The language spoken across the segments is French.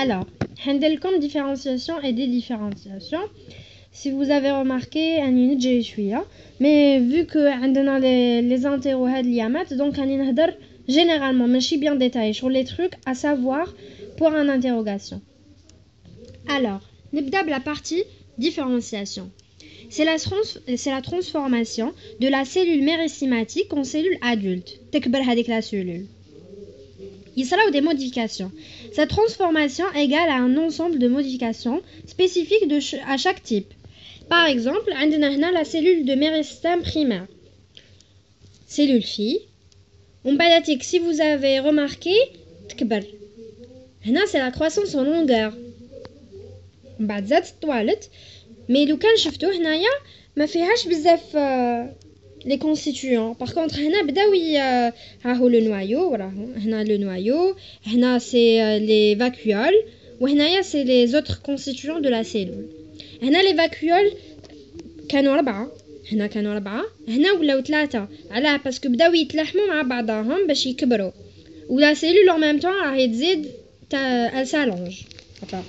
Alors, handle comme différenciation et dédifférenciation. Si vous avez remarqué, mais vu que on a les interros donc on a généralement, mais je suis bien détaillé sur les trucs à savoir pour une interrogation. Alors, la partie différenciation. C'est la transformation de la cellule méricymatique en cellule adulte. تكبر هذيك la cellule. Il sera des modifications. Cette transformation égale à un ensemble de modifications spécifiques à chaque type. Par exemple, on a la cellule de méristème primaire. Cellule fille. On peut dire que si vous avez remarqué, c'est la croissance en longueur. On va dire toilette. Mais le cas شفتوه هنايا ما فيهاش بزاف les constituants. Par contre, هنا بداوي ها هو le noyau, voilà, هنا le noyau, هنا c'est les vacuoles, وهنايا c'est les autres constituants de la cellule. هنا les vacuoles كانوا 4, هنا كانوا 4, هنا ولاو 3. علاه باسكو بداو يتلاحموا مع بعضهم باش يكبروا. و la cellule en même temps راهي تزيد elle s'allonge. Enfin,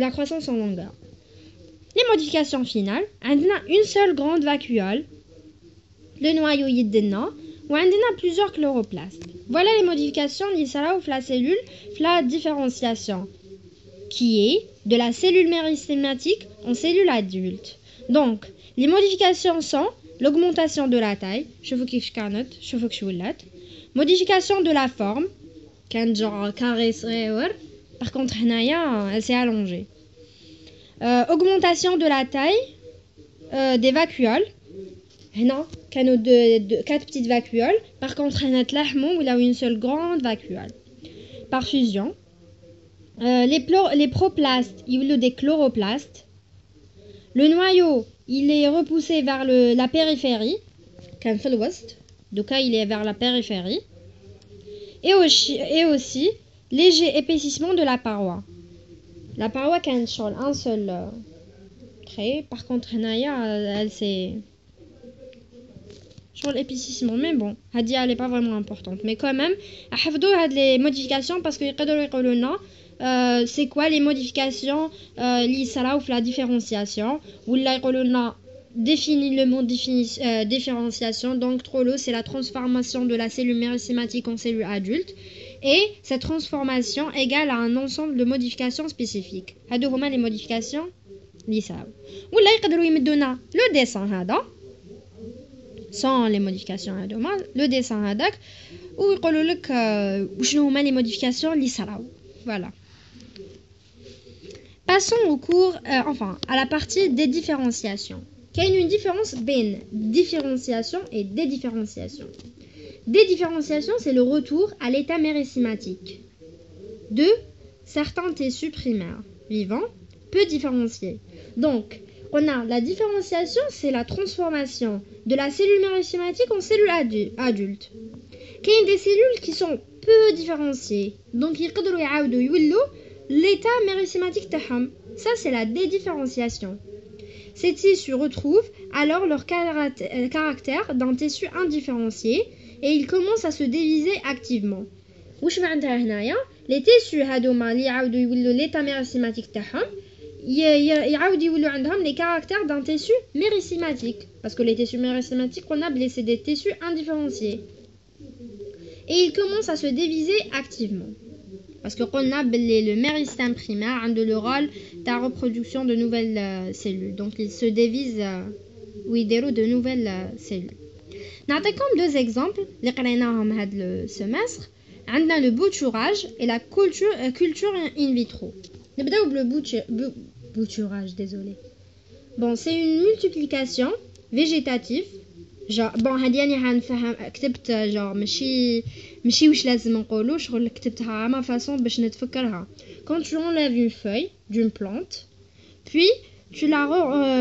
la croissance en longueur. Les modifications finales, on a une seule grande vacuole, le noyau yidna, ou on a plusieurs chloroplastes. Voilà les modifications liées à la cellule, la différenciation, qui est de la cellule méristhématique en cellule adulte. Donc, les modifications sont l'augmentation de la taille, modification de la forme, genre carré, par contre, elle s'est allongée. Augmentation de la taille des vacuoles. هنا كانوا de 4 petites vacuoles. Par contre, هنا تلاحموا ولا une seule grande vacuole. Par fusion. Les proplastes, ils ont des chloroplastes. Le noyau, il est repoussé vers la périphérie. كان في الوسط. Donc il est vers la périphérie. Et aussi léger épaississement de la paroi. La paroi كان sur un seul trait. Par contre, elle c'est sur l'épaississement. Mais bon, elle n'est pas vraiment importante. Mais quand même, حفظوا les modifications parce que يقدروا يقولوا لنا c'est quoi les modifications اللي صراو في la différenciation ولا يقولوا لنا définit le mot différenciation. Donc trop lourd, c'est la transformation de la cellule méricymatique en cellule adulte. Et cette transformation égale à un ensemble de modifications spécifiques. هادو هما les modifications اللي صراو. ولا يقدروا يمدونا le dessin هذا sans les modifications هادو هما le dessin هذاك ويقولوا لك وشنو هما les modifications اللي صراو. Voilà. Passons au cours à la partie des différenciations. Quelle est une différence entre différenciation et dédifférenciation? Dédifférenciation, c'est le retour à l'état méricymatique de certains tissus primaires vivants peu différenciés. Donc, on a la différenciation, c'est la transformation de la cellule méricymatique en cellule adulte. Il y a des cellules qui sont peu différenciées, donc ils peuvent l'état méricymatique تاعهم. Ça, c'est la dédifférenciation. Ces tissus retrouvent alors leur caractère d'un tissu indifférencié et ils commencent à se diviser activement. واش معناتها هنايا les tissus هادوما اللي يعاودوا يولوا l'état méricymatique تاعهم يعاودوا يولوا عندهم les caractères d'un tissu méricymatique parce que les tissus méricymatiques on a blessé des tissus indifférenciés et ils commencent à se diviser activement parce que le méristème primaire a le rôle de la reproduction de nouvelles cellules. Donc ils se divisent ou ils déroulent de nouvelles cellules. Comme deux exemples, les قريناهم هذا semestre, on a le bouturage et la culture in vitro. Le bouturage, désolé. Bon, c'est une multiplication végétative. Genre, bon, هذه أنا هنفهم كتبت genre ماشي واش لازم نقولوا شغل كتبتها ما façon باش نتفكرها. Quand tu enlèves une feuille d'une plante, puis tu la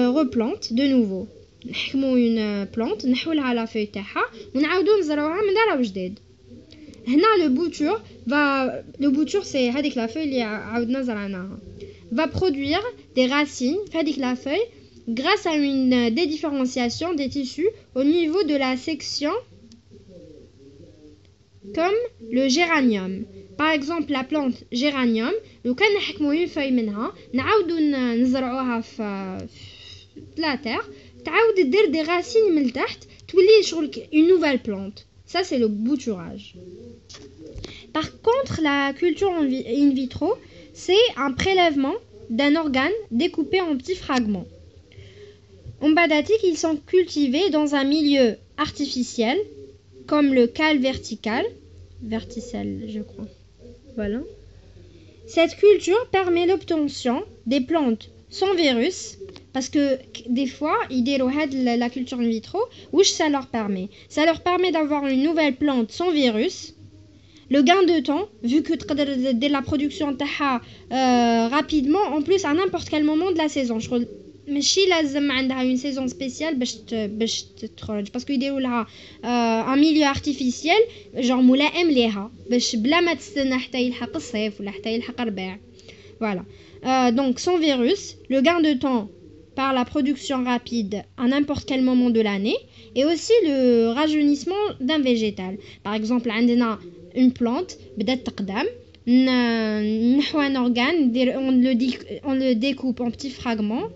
replantes de nouveau. نحكموا une plante نحولها على feuille تاعها ونعاودوا نزرعوها من دار وجديد. هنا le bouture c'est هذيك la feuille اللي عاودنا زرعناها. Va produire des racines في هذيك la feuille grâce à une dédifférenciation des tissus au niveau de la section comme le géranium. Par exemple, la plante géranium لو كان نحكموا اون فاي منها نعاودوا نزرعوها في لا تير تعاود دير دي راسين من تحت تولي شغل اون نوفيل بلانت. Ça c'est le bouturage. Par contre, la culture in vitro, c'est un prélèvement d'un organe découpé en petits fragments. En badatique, ils sont cultivés dans un milieu artificiel, comme le cale verticelle, je crois. Voilà. Cette culture permet l'obtention des plantes sans virus, parce que des fois, ils déroulent la culture in vitro, ça leur permet. Ça leur permet d'avoir une nouvelle plante sans virus. Le gain de temps, vu que de la production rapidement, en plus à n'importe quel moment de la saison. ماشي لازم عندها une saison spéciale باش تخرج باسكو يديروا لها ان ميليو ارتيفيسيال جور ملائم ليها باش بلا ما تستنى حتى يلحق الصيف ولا حتى يلحق الربيع. Voilà. Donc sans virus, le gain de temps par la production rapide à n'importe quel moment de l'année et aussi le rajeunissement d'un végétal. Par exemple, عندنا une plante بدات تقدم نحو un organe, on le découpe en petits fragments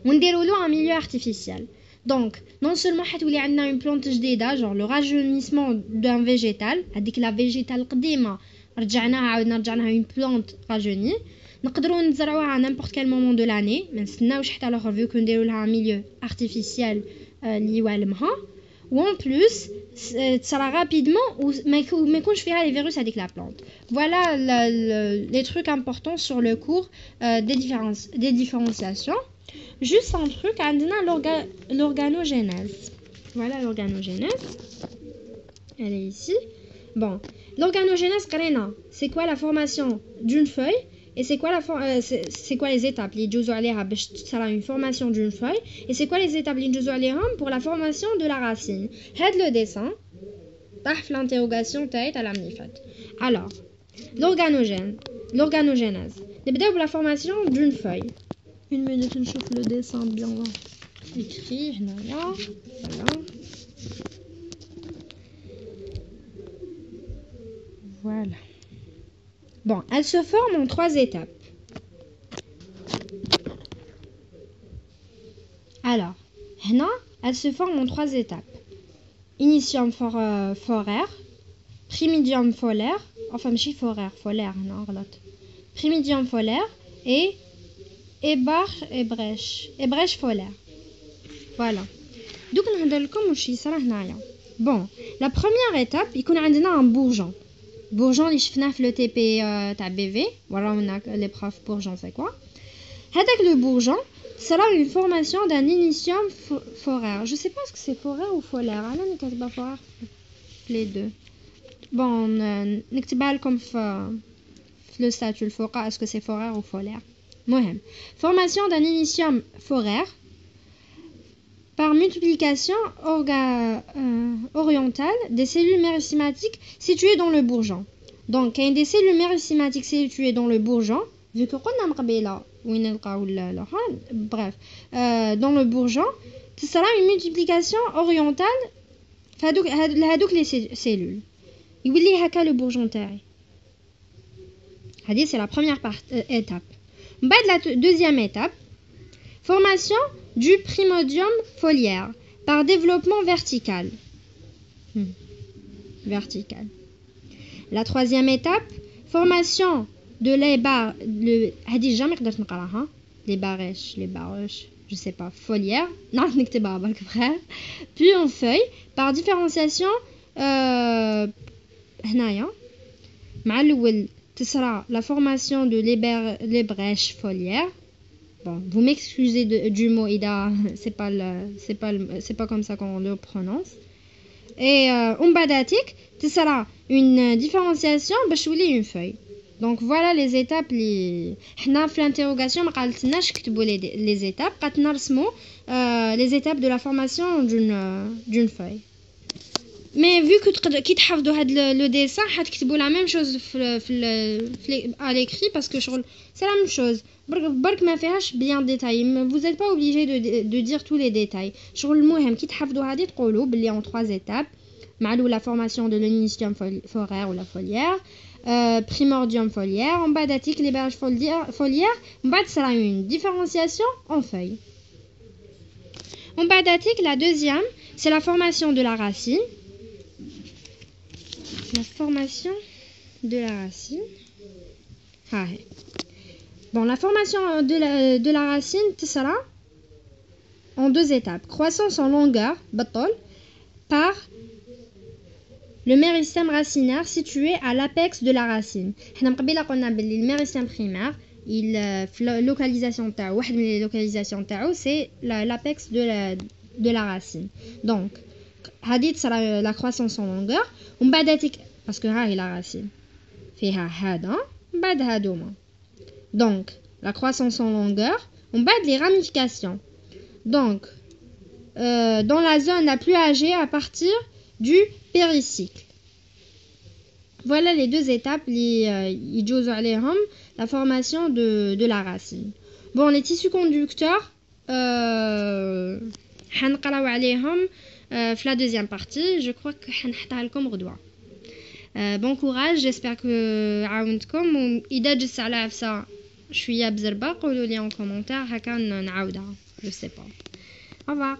ونديروا له un milieu artificiel. Donc non seulement حتولي عندنا une plante جديده genre le rajeunissement d'un végétal, هذيك la végétal القديمه عاودنا رجعناها une plante rajeunie, نقدروا نزرعوها à n'importe quel moment de l'année ما نستناوش حتى الاخر vu que نديروا لها un milieu artificiel اللي يوالمها. Ou en plus, ça va rapidement, mais quand je ferai les virus avec la plante. Voilà les trucs importants sur le cours des différenciations. Juste un truc, on a l'organogénèse. Voilà l'organogénèse. Elle est ici. Bon, l'organogénèse, c'est quoi la formation d'une feuille? Et c'est quoi les étapes les ça a une formation d'une feuille et c'est quoi les étapes pour la formation de la racine. Head le dessin تحت l'interrogation تاعت على منيفات. Alors l'organogénèse نبداو بلا formation d'une feuille. Une minute نشوف le dessin bien écrit هنايا. Voilà. Bon, elle se forme en 3 étapes. Alors, elle se forme en 3 étapes. Initium foraire, primidium folaire, enfin, ماشي folaire, non, غلط. Primidium folaire et ébréche folaire. Voilà. Donc, نهضر لكم واش يصرا هنايا. Bon, la première étape, يكون عندنا un bourgeon. Bourgeon اللي شفناه في لو تي بي تاع بي في وراونا لي بروف bourgeon c'est quoi. هذاك le bourgeon sera une formation d'un initium foraire. Je sais pas ce que c'est foraire ou folaire. انا كاتبه foraire les deux. Bon, نكتبها لكم في le statut الفوق est-ce que c'est foraire ou folaire. مهم. Formation d'un initium foraire par multiplication orientale des cellules méristymatiques situées dans le bourgeon. Donc, il y a des cellules méristymatiques situées dans le bourgeon, vu que bref, dans le bourgeon, ce sera une multiplication orientale de les cellules. Il y a le bourgeon terre. C'est la première étape. La deuxième étape, formation du primodium foliaire par développement vertical. La troisième étape, formation de les barèches, je sais pas, foliaire, non, puis en feuille par différenciation la formation de l'ébréche foliaire. Bon, vous m'excusez du mot Ida, c'est pas comme ça qu'on le prononce. Et umbadatik, ce sera une différenciation bachouli une feuille. Donc voilà les étapes حنا في l'interrogation ما قالتناش كتبوا les étapes قالت نرسموا les étapes de la formation d'une feuille. Mais vu que كي تحفظوا هاد le dessin حتكتبوا la même chose à l'écrit parce que c'est la même chose. برك ما فيهاش bien détaillé. Vous n'êtes pas obligé de dire tous les détails. شغل المهم كي تحفظوا هذه تقولوا باللي en 3 étapes. معلو la formation de l'oncidium folaire ou la foliaire, primordium foliaire, on بعد تيك les berges foliaires, on بعد sera une différenciation en feuilles. On بعد تيك la deuxième, c'est la formation de la racine. La formation de la racine. Ah, bon, la formation de la racine sera en deux étapes. Croissance en longueur, par le méristème racinaire situé à l'apex de la racine. Le méristème primaire, localisation les localisations c'est l'apex de la racine. Donc, hadith sera la croissance en longueur. Parce que la racine fait donc la croissance en longueur, on bat les ramifications. Donc, dans la zone la plus âgée à partir du péricycle. Voilà les deux étapes, la formation de la racine. Bon, les tissus conducteurs, حنقراو عليهم في la deuxième partie. Je crois que حنحطها لكم غدوة. Bon courage, j'espère que عاونتكم. وإذا جس على عفسة شوية بزربة قولوا لي en commentaire هكا نعاودها. Je sais pas. Au revoir.